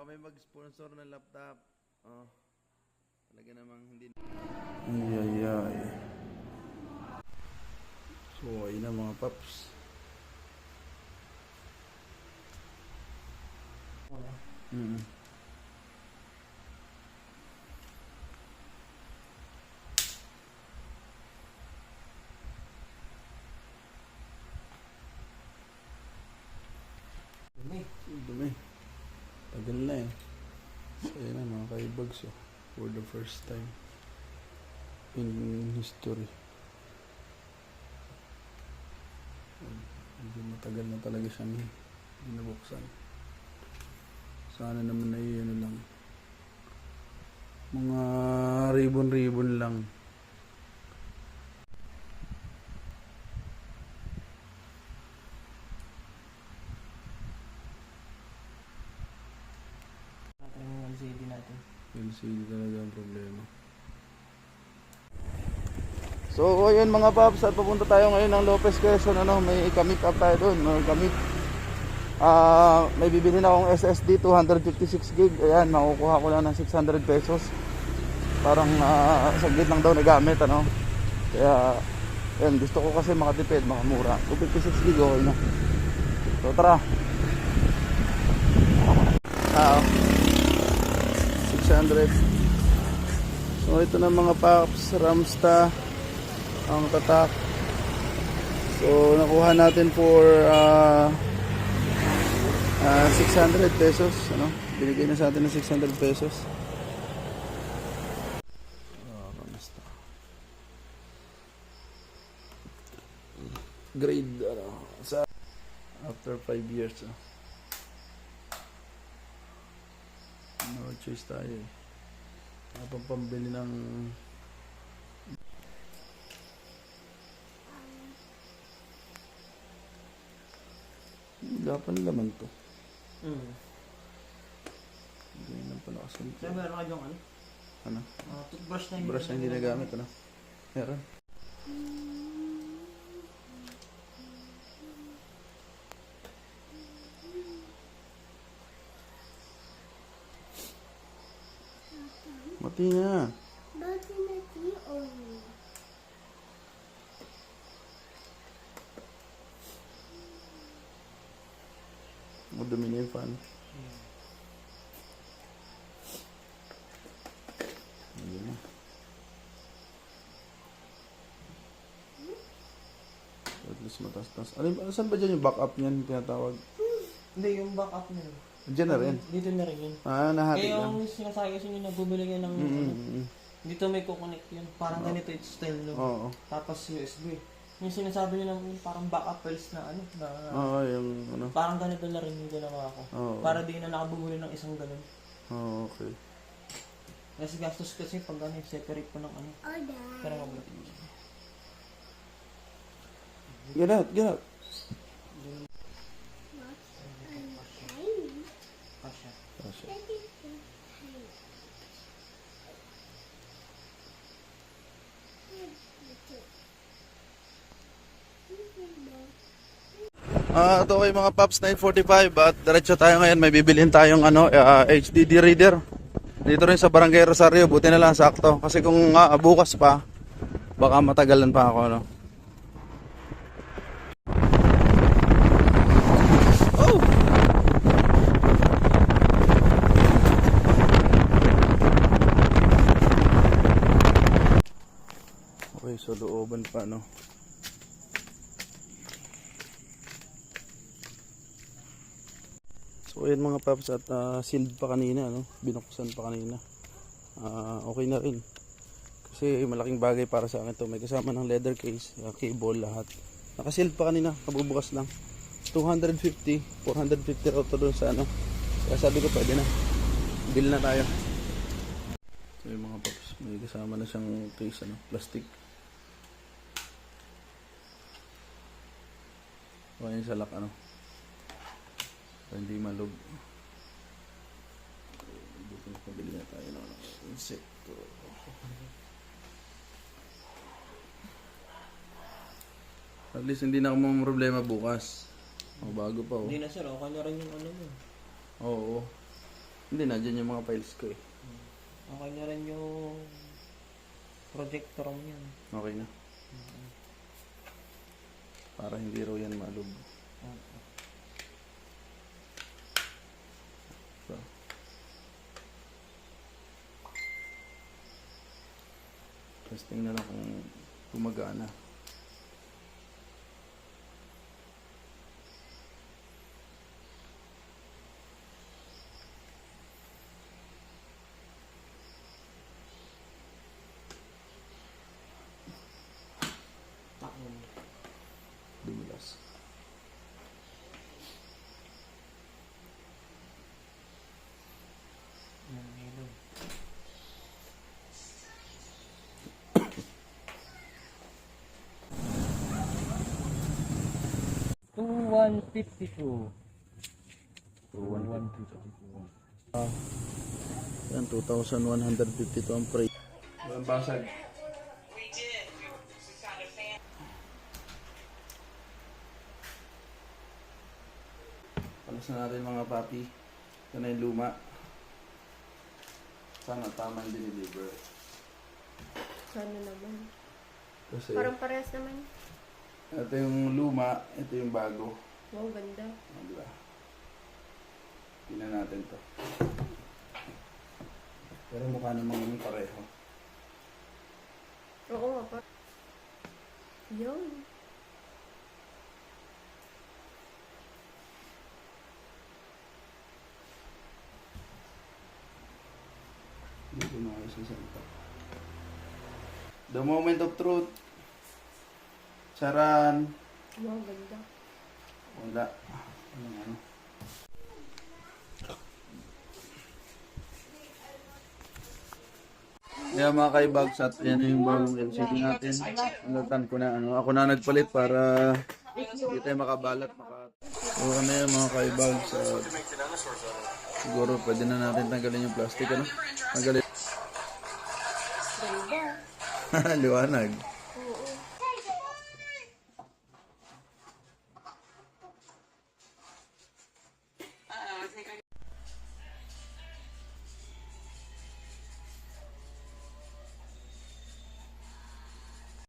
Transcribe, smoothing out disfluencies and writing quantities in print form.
kami mag-sponsor ng laptop. Oh, talaga namang hindi. Ay. So, ayun na mga paps. Dumi. Tagal na eh. So, ayun na mga kaibags oh. For the first time in history. Medyo matagal na talaga siyang binabuksan. Sana naman na ano lang. Mga ribbon lang. LCD natin. LCD talaga ang problema. So, ayun mga paps, at pupunta tayo ngayon ng Lopez Quezon. May i-commit up tayo doon. May bibili na akong SSD 256 gig. Ayan, makukuha ko lang ng 600 pesos. Parang saglit lang daw nagamit, Kaya, ayan, gusto ko kasi makatipid, makamura. 256 gig, okay na. So, tara. 600. So, ito na mga paps, Ramsta ang tatak. So nakuha natin for 600 pesos, binigay na sa atin ng 600 pesos. Grade sa after 5 years. No choice tayo eh. Pambili ng gapan laman to. Hindi na pala kasi. Kaya meron ka yung ano? Toothbrush na Brush na hindi nagamit, Meron. Mati nga. Madumi na yung fan. Ayun na. At least matas-tas. Saan ba dyan yung backup niyan tinatawag? Hindi, yung backup nyo. Diyan na rin. Dito na rin yun. Nahati Kaya lang. yung sinasabi kasi nyo na bumili kayo ng dito may kukonect yun. Parang ganito yung style no. Oo. Tapos USB. Yung sinasabi nyo ng parang backup files na Oo, yung parang ganito na rin yung ginawa ko. Oo. Para di na nakabumuli ng isang ganun. Oo, okay. Kasi gastos kasi pag separate po ng Pero mabuti. Get out. Kasya. Ito kay mga Pops 945 at diretso tayo ngayon. May bibilhin tayong HDD reader. Dito rin sa Barangay Rosario. Buti na lang sakto. Kasi kung bukas pa, baka matagalan pa ako, Oh! Okay, so looban pa, So ayan mga paps, at sealed pa kanina, binuksan pa kanina. Okay na rin. Kasi malaking bagay para sa akin to. May kasama ng leather case, cable, lahat. Naka-sealed pa kanina, kabubukas lang. 250, 450 raw to doon sa Kaya sabi ko pwede na. Bill na tayo. So yung mga paps, may kasama na siyang case, plastic. O yun sa lock, hindi malog. Pabili na tayo ng insekto. At least hindi na ako mga problema bukas. Bago pa Hindi na sir, okay na rin yung mo. Oo. Hindi na, dyan yung mga files ko eh. Okay na rin yung projector mo yan. Okay na. Para hindi raw yan malub. So. Testing na lang kung gumagana. Dumulas. Yan, yun. Two 152. 2,152. Yan, 2,152 ang price. Walang basag. Palas na natin mga papi. Ito na yung luma. Sana tama yung dinideliver. Sana naman. Kasi Parang parehas naman. ito yung luma, ito yung bago. Wow, ganda. Diba? Tingnan natin to. Pero mukha namang yung pareho. Oo nga pa. Yun. Hindi ko maayos sa salita. The moment of truth. Charan. Wow, ganda. Wala. Ano? Yeah, mga kaibags, at yan yung bagong LCD natin. Nalatan ko na, ako na nagpalit para hindi tayo makabalat. So, ano yan mga kaibags, siguro pwede na natin tanggalin yung plastic, ano? Tanggalin. Ganda. Liwanag.